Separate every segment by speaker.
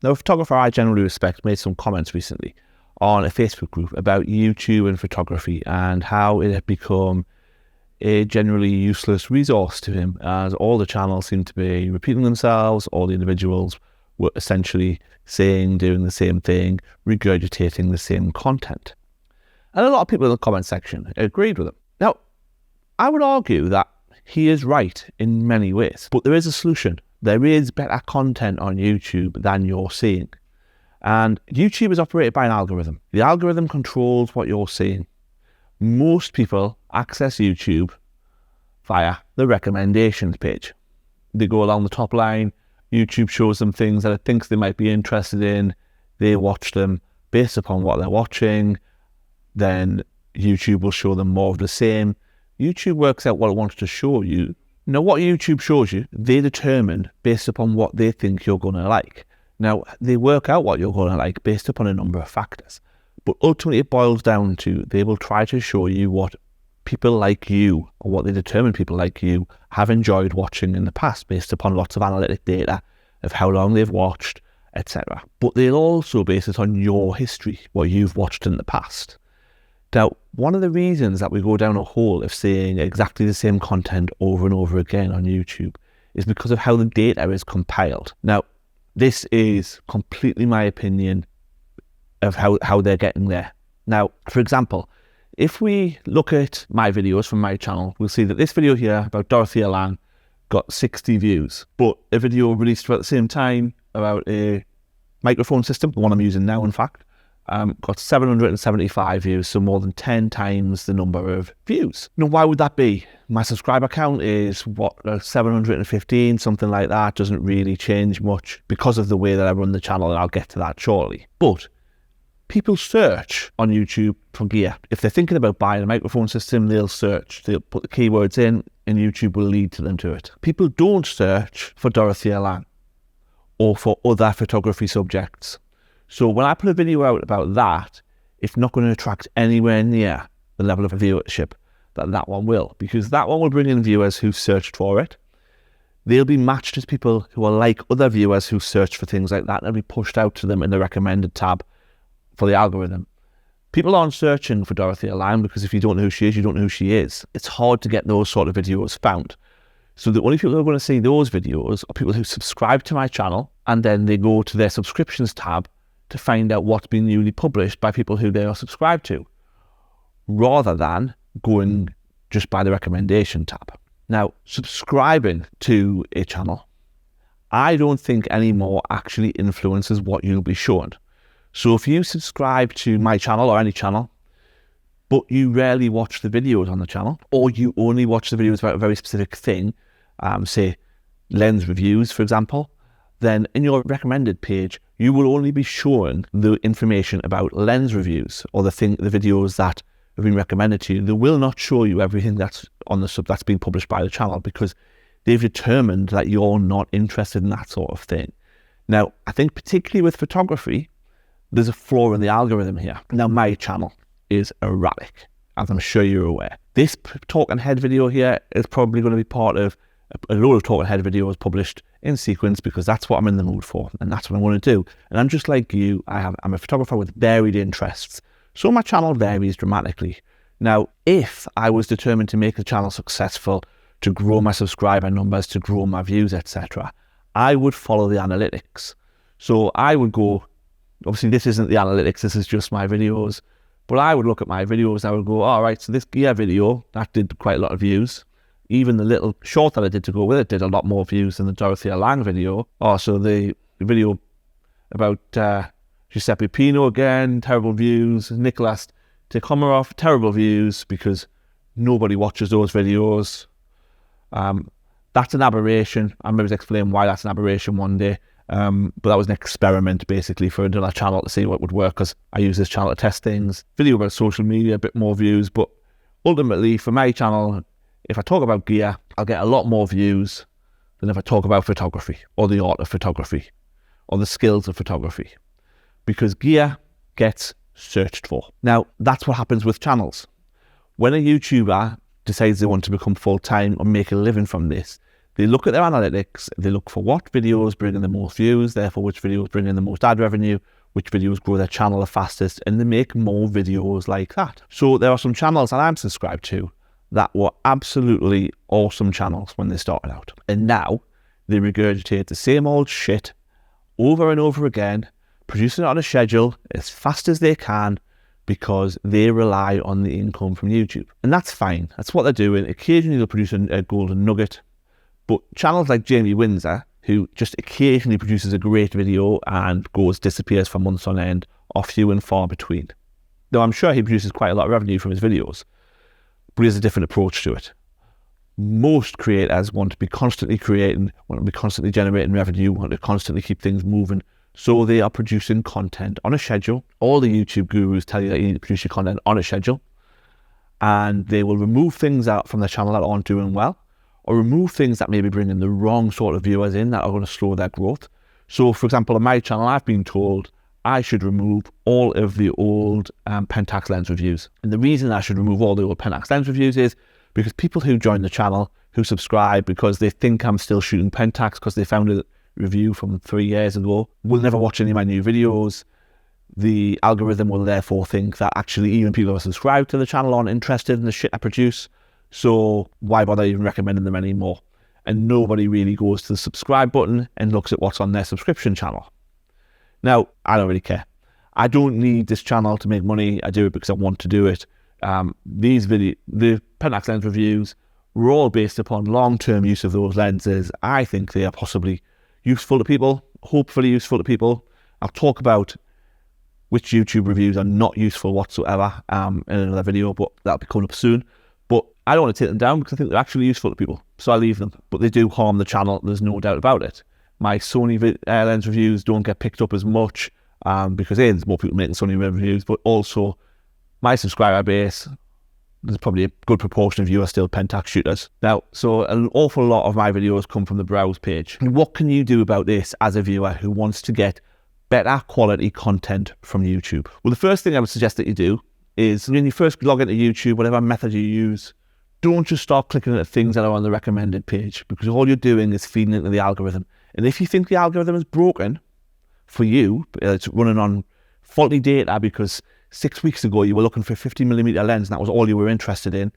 Speaker 1: Now, a photographer I generally respect made some comments recently on a Facebook group about YouTube and photography and how it had become a generally useless resource to him, as all the channels seemed to be repeating themselves. All the individuals were essentially doing the same thing, regurgitating the same content. And a lot of people in the comment section agreed with him. Now, I would argue that he is right in many ways, but there is a solution. There is better content on YouTube than you're seeing. And YouTube is operated by an algorithm. The algorithm controls what you're seeing. Most people access YouTube via the recommendations page. They go along the top line. YouTube shows them things that it thinks they might be interested in. They watch them based upon what they're watching. Then YouTube will show them more of the same. YouTube works out what it wants to show you. Now, what YouTube shows you, they determine based upon what they think you're going to like. Now, they work out what you're going to like based upon a number of factors. But ultimately, it boils down to they will try to show you what people like you, or what they determine people like you, have enjoyed watching in the past based upon lots of analytic data of how long they've watched, etc. But they'll also base it on your history, what you've watched in the past. Now, one of the reasons that we go down a hole of seeing exactly the same content over and over again on YouTube is because of how the data is compiled. Now, this is completely my opinion of how they're getting there. Now, for example, if we look at my videos from my channel, we'll see that this video here about Dorothea Lange got 60 views, but a video released about the same time about a microphone system, the one I'm using now in fact, got 775 views, so more than 10 times the number of views. Now, why would that be? My subscriber count is, 715, something like that. Doesn't really change much because of the way that I run the channel, and I'll get to that shortly. But people search on YouTube for gear. If they're thinking about buying a microphone system, they'll search. They'll put the keywords in, and YouTube will lead to them to it. People don't search for Dorothea Lange or for other photography subjects. So when I put a video out about that, it's not going to attract anywhere near the level of viewership that one will, because that one will bring in viewers who searched for it. They'll be matched as people who are like other viewers who search for things like that, and they'll be pushed out to them in the recommended tab for the algorithm. People aren't searching for Dorothea Lange because if you don't know who she is, you don't know who she is. It's hard to get those sort of videos found. So the only people who are going to see those videos are people who subscribe to my channel, and then they go to their subscriptions tab to find out what's been newly published by people who they are subscribed to, rather than going just by the recommendation tab. Now, subscribing to a channel, I don't think anymore actually influences what you'll be shown. So if you subscribe to my channel or any channel, but you rarely watch the videos on the channel, or you only watch the videos about a very specific thing, say lens reviews, for example, then in your recommended page, you will only be showing the information about lens reviews or the videos that have been recommended to you. They will not show you everything that's on that's being published by the channel, because they've determined that you're not interested in that sort of thing. Now, I think particularly with photography, there's a flaw in the algorithm here. Now, my channel is erratic, as I'm sure you're aware. This talking head video here is probably going to be part of a load of talking head videos published in sequence, because that's what I'm in the mood for, and that's what I want to do. And I'm just like you. I'm a photographer with varied interests, so my channel varies dramatically. Now, if I was determined to make the channel successful, to grow my subscriber numbers, to grow my views, etc., I would follow the analytics. So I would go, obviously this isn't the analytics, this is just my videos, but I would look at my videos, I would go, all right, so this gear video, that did quite a lot of views. Even the little short that I did to go with it did a lot more views than the Dorothea Lange video. Also, the video about Giuseppe Pino, again, terrible views. Nicholas Tikhomarov, terrible views, because nobody watches those videos. That's an aberration. I'll maybe explain why that's an aberration one day. But that was an experiment, basically, for another channel to see what would work, because I use this channel to test things. Video about social media, a bit more views, but ultimately, for my channel, if I talk about gear, I'll get a lot more views than if I talk about photography, or the art of photography, or the skills of photography, because gear gets searched for. Now, that's what happens with channels. When a YouTuber decides they want to become full-time or make a living from this, They look at their analytics, they look for what videos bring in the most views, therefore which videos bring in the most ad revenue, which videos grow their channel the fastest, and they make more videos like that. So there are some channels that I'm subscribed to that were absolutely awesome channels when they started out. And now they regurgitate the same old shit over and over again, producing it on a schedule as fast as they can because they rely on the income from YouTube. And that's fine. That's what they're doing. Occasionally they'll produce a golden nugget. But channels like Jamie Windsor, who just occasionally produces a great video and disappears for months on end, are few and far between. Though I'm sure he produces quite a lot of revenue from his videos, but he has a different approach to it. Most creators want to be constantly creating, want to be constantly generating revenue, want to constantly keep things moving. So they are producing content on a schedule. All the YouTube gurus tell you that you need to produce your content on a schedule. And they will remove things out from their channel that aren't doing well, or remove things that may be bringing the wrong sort of viewers in that are going to slow their growth. So, for example, on my channel, I've been told I should remove all of the old Pentax lens reviews. And the reason I should remove all the old Pentax lens reviews is because people who join the channel, who subscribe because they think I'm still shooting Pentax because they found a review from 3 years ago, will never watch any of my new videos. The algorithm will therefore think that actually even people who are subscribed to the channel aren't interested in the shit I produce. So why bother even recommending them anymore? And nobody really goes to the subscribe button and looks at what's on their subscription channel. Now, I don't really care. I don't need this channel to make money. I do it because I want to do it. The Pentax lens reviews were all based upon long-term use of those lenses. I think they are possibly useful to people, hopefully useful to people. I'll talk about which YouTube reviews are not useful whatsoever in another video, but that'll be coming up soon. But I don't want to take them down because I think they're actually useful to people, so I leave them. But they do harm the channel, there's no doubt about it. My Sony lens reviews don't get picked up as much because A, there's more people making Sony reviews, but also my subscriber base, there's probably a good proportion of you are still Pentax shooters. Now, so an awful lot of my videos come from the browse page. And what can you do about this as a viewer who wants to get better quality content from YouTube? Well, the first thing I would suggest that you do is when you first log into YouTube, whatever method you use, don't just start clicking at things that are on the recommended page, because all you're doing is feeding into the algorithm. And if you think the algorithm is broken for you, it's running on faulty data because 6 weeks ago you were looking for a 50mm lens and that was all you were interested in,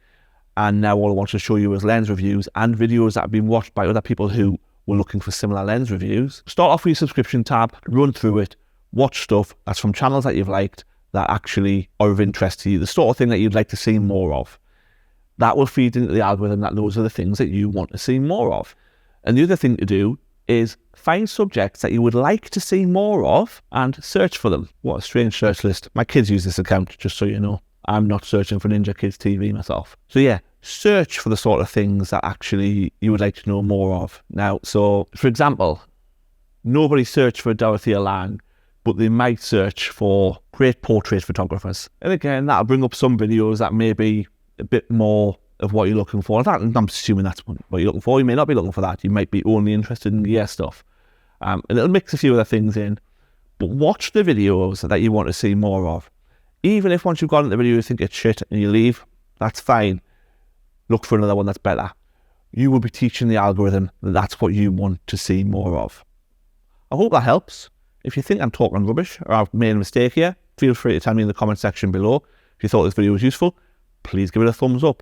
Speaker 1: and now all I want to show you is lens reviews and videos that have been watched by other people who were looking for similar lens reviews, start off with your subscription tab, run through it, watch stuff that's from channels that you've liked that actually are of interest to you, the sort of thing that you'd like to see more of. That will feed into the algorithm that those are the things that you want to see more of. And the other thing to do is find subjects that you would like to see more of and search for them. What a strange search list. My kids use this account, just so you know. I'm not searching for Ninja Kids TV myself. So yeah, search for the sort of things that actually you would like to know more of. Now, so for example, nobody searched for Dorothea Lange, but they might search for great portrait photographers. And again, that'll bring up some videos that may be a bit more of what you're looking for. I'm assuming that's what you're looking for. You may not be looking for that. You might be only interested in gear stuff. And it'll mix a few other things in. But watch the videos that you want to see more of. Even if once you've gone into the video you think it's shit and you leave, that's fine. Look for another one that's better. You will be teaching the algorithm that that's what you want to see more of. I hope that helps. If you think I'm talking rubbish or I've made a mistake here, feel free to tell me in the comment section below. If you thought this video was useful, please give it a thumbs up.